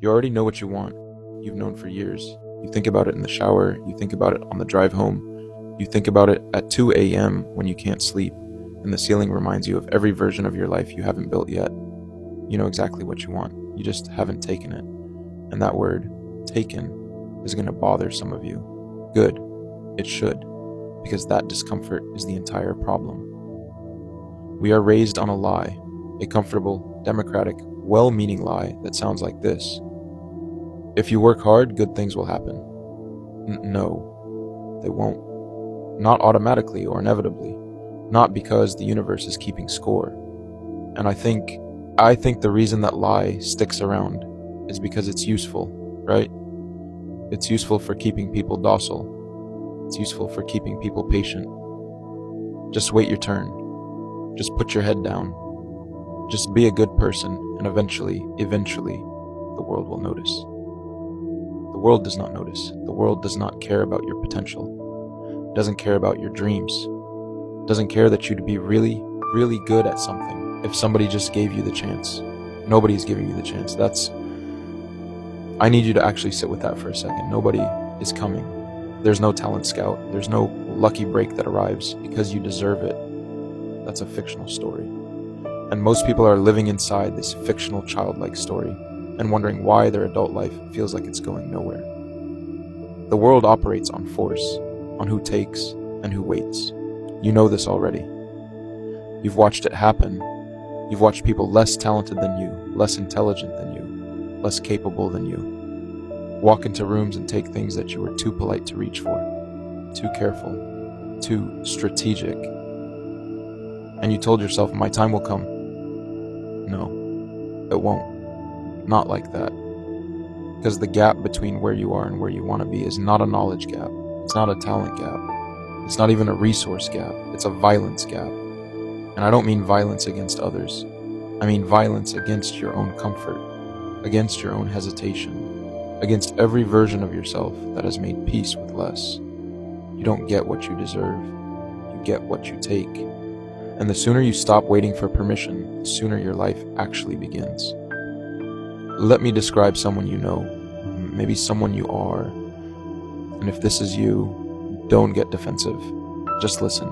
You already know what you want. You've known for years. You think about it in the shower. You think about it on the drive home. You think about it at 2 a.m. when you can't sleep, and the ceiling reminds you of every version of your life you haven't built yet. You know exactly what you want. You just haven't taken it. And that word, taken, is going to bother some of you. Good. It should. Because that discomfort is the entire problem. We are raised on a lie, a comfortable, democratic, well-meaning lie that sounds like this. If you work hard, good things will happen. No, they won't. Not automatically or inevitably. Not because the universe is keeping score. And I think the reason that lie sticks around is because it's useful, right? It's useful for keeping people docile. It's useful for keeping people patient. Just wait your turn. Just put your head down. Just be a good person, and eventually, the world will notice. The world does not notice. The world does not care about your potential. It doesn't care about your dreams. It doesn't care that you'd be really, really good at something if somebody just gave you the chance. Nobody's giving you the chance. I need you to actually sit with that for a second. Nobody is coming. There's no talent scout. There's no lucky break that arrives because you deserve it. That's a fictional story. And most people are living inside this fictional childlike story and wondering why their adult life feels like it's going nowhere. The world operates on force, on who takes and who waits. You know this already. You've watched it happen. You've watched people less talented than you, less intelligent than you, less capable than you, walk into rooms and take things that you were too polite to reach for, too careful, too strategic. And you told yourself, my time will come. No, it won't. Not like that. Because the gap between where you are and where you want to be is not a knowledge gap. It's not a talent gap. It's not even a resource gap. It's a violence gap. And I don't mean violence against others. I mean violence against your own comfort, against your own hesitation, against every version of yourself that has made peace with less. You don't get what you deserve. You get what you take. And the sooner you stop waiting for permission, the sooner your life actually begins. Let me describe someone you know, maybe someone you are. And if this is you, don't get defensive. Just listen.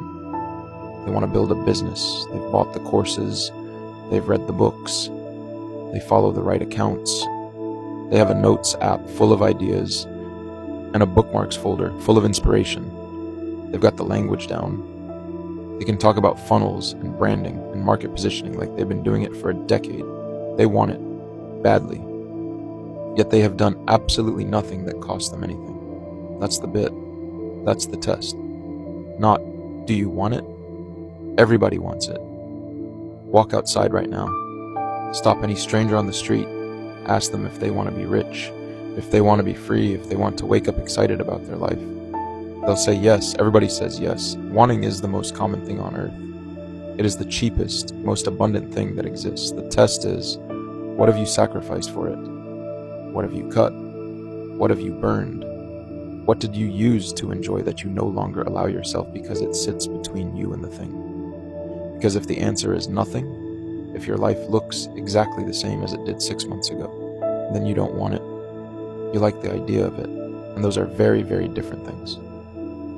They want to build a business. They've bought the courses. They've read the books. They follow the right accounts. They have a notes app full of ideas and a bookmarks folder full of inspiration. They've got the language down. They can talk about funnels and branding and market positioning like they've been doing it for a decade. They want it, badly. Yet they have done absolutely nothing that costs them anything. That's the bit. That's the test. Not, do you want it? Everybody wants it. Walk outside right now. Stop any stranger on the street. Ask them if they want to be rich, if they want to be free, if they want to wake up excited about their life. They'll say yes. Everybody says yes. Wanting is the most common thing on earth. It is the cheapest, most abundant thing that exists. The test is, what have you sacrificed for it? What have you cut? What have you burned? What did you use to enjoy that you no longer allow yourself because it sits between you and the thing? Because if the answer is nothing, if your life looks exactly the same as it did 6 months ago, then you don't want it. You like the idea of it, and those are very, very different things.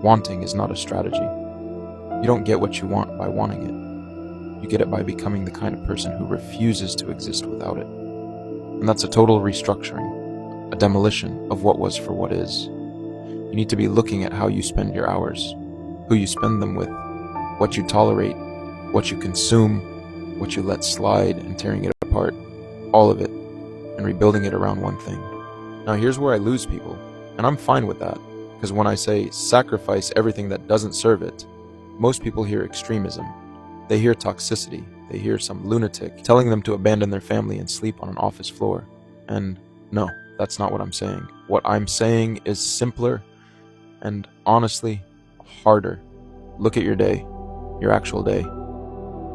Wanting is not a strategy. You don't get what you want by wanting it. You get it by becoming the kind of person who refuses to exist without it. And that's a total restructuring, a demolition of what was for what is. You need to be looking at how you spend your hours, who you spend them with, what you tolerate, what you consume, what you let slide, and tearing it apart, all of it, and rebuilding it around one thing. Now here's where I lose people, and I'm fine with that. Because when I say sacrifice everything that doesn't serve it, most people hear extremism. They hear toxicity. They hear some lunatic telling them to abandon their family and sleep on an office floor. And no, that's not what I'm saying. What I'm saying is simpler and honestly harder. Look at your day, your actual day.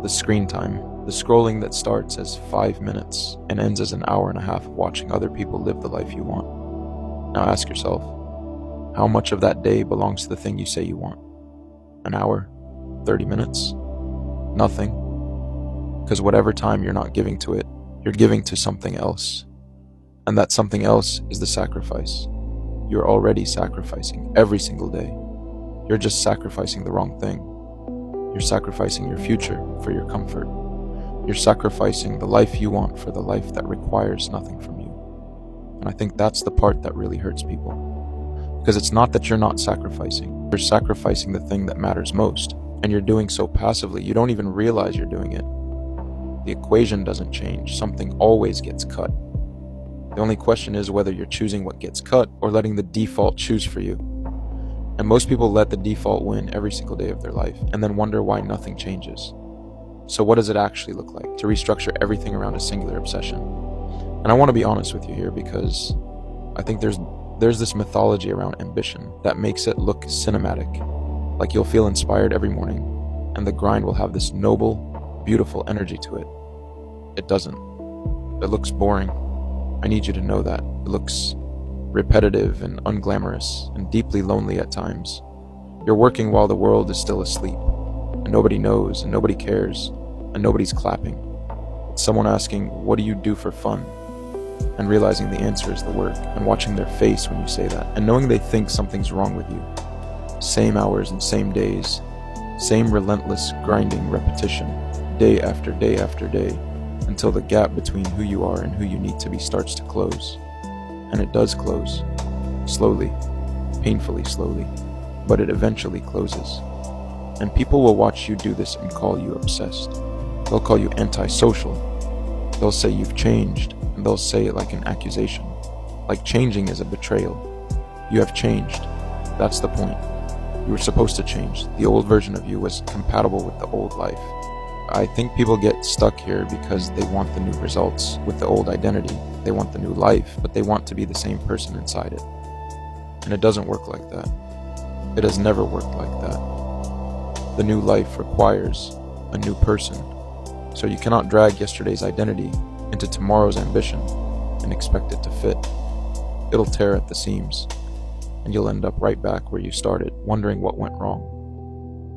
The screen time, the scrolling that starts as 5 minutes and ends as an hour and a half of watching other people live the life you want. Now ask yourself, how much of that day belongs to the thing you say you want? An hour? 30 minutes? Nothing. Because whatever time you're not giving to it, you're giving to something else. And that something else is the sacrifice. You're already sacrificing every single day. You're just sacrificing the wrong thing. You're sacrificing your future for your comfort. You're sacrificing the life you want for the life that requires nothing from you. And I think that's the part that really hurts people. Because it's not that you're not sacrificing. You're sacrificing the thing that matters most. And you're doing so passively, you don't even realize you're doing it. The equation doesn't change. Something always gets cut. The only question is whether you're choosing what gets cut or letting the default choose for you. And most people let the default win every single day of their life and then wonder why nothing changes. So what does it actually look like to restructure everything around a singular obsession? And I want to be honest with you here because I think there's this mythology around ambition that makes it look cinematic. Like you'll feel inspired every morning and the grind will have this noble, beautiful energy to it. It doesn't. It looks boring. I need you to know that. It looks repetitive and unglamorous and deeply lonely at times. You're working while the world is still asleep, and nobody knows, and nobody cares, and nobody's clapping. It's someone asking, what do you do for fun? And realizing the answer is the work, and watching their face when you say that, and knowing they think something's wrong with you. Same hours and same days, same relentless grinding repetition, day after day after day, until the gap between who you are and who you need to be starts to close. And it does close. Slowly. Painfully slowly. But it eventually closes. And people will watch you do this and call you obsessed. They'll call you antisocial. They'll say you've changed, and they'll say it like an accusation. Like changing is a betrayal. You have changed. That's the point. You were supposed to change. The old version of you was compatible with the old life. I think people get stuck here because they want the new results with the old identity. They want the new life, but they want to be the same person inside it. And it doesn't work like that. It has never worked like that. The new life requires a new person. So you cannot drag yesterday's identity into tomorrow's ambition and expect it to fit. It'll tear at the seams, and you'll end up right back where you started, wondering what went wrong.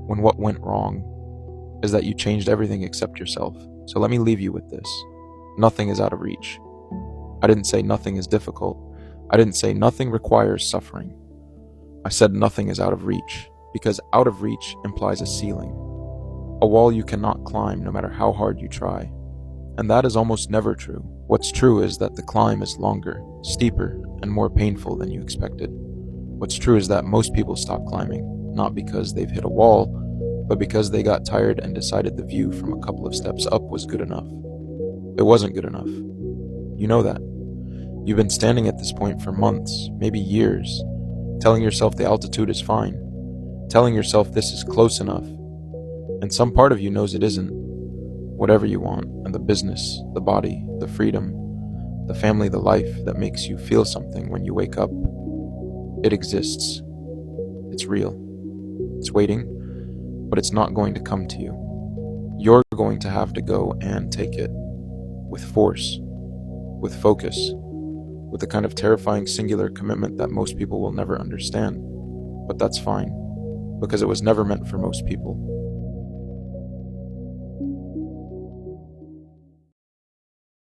When what went wrong is that you changed everything except yourself. So let me leave you with this. Nothing is out of reach. I didn't say nothing is difficult. I didn't say nothing requires suffering. I said nothing is out of reach, because out of reach implies a ceiling, a wall you cannot climb no matter how hard you try. And that is almost never true. What's true is that the climb is longer, steeper, and more painful than you expected. What's true is that most people stop climbing, not because they've hit a wall, but because they got tired and decided the view from a couple of steps up was good enough. It wasn't good enough. You know that. You've been standing at this point for months, maybe years, telling yourself the altitude is fine, telling yourself this is close enough, and some part of you knows it isn't. Whatever you want, and the business, the body, the freedom, the family, the life that makes you feel something when you wake up, it exists. It's real. It's waiting, but it's not going to come to you. You're going to have to go and take it with force, with focus, with the kind of terrifying singular commitment that most people will never understand. But that's fine, because it was never meant for most people.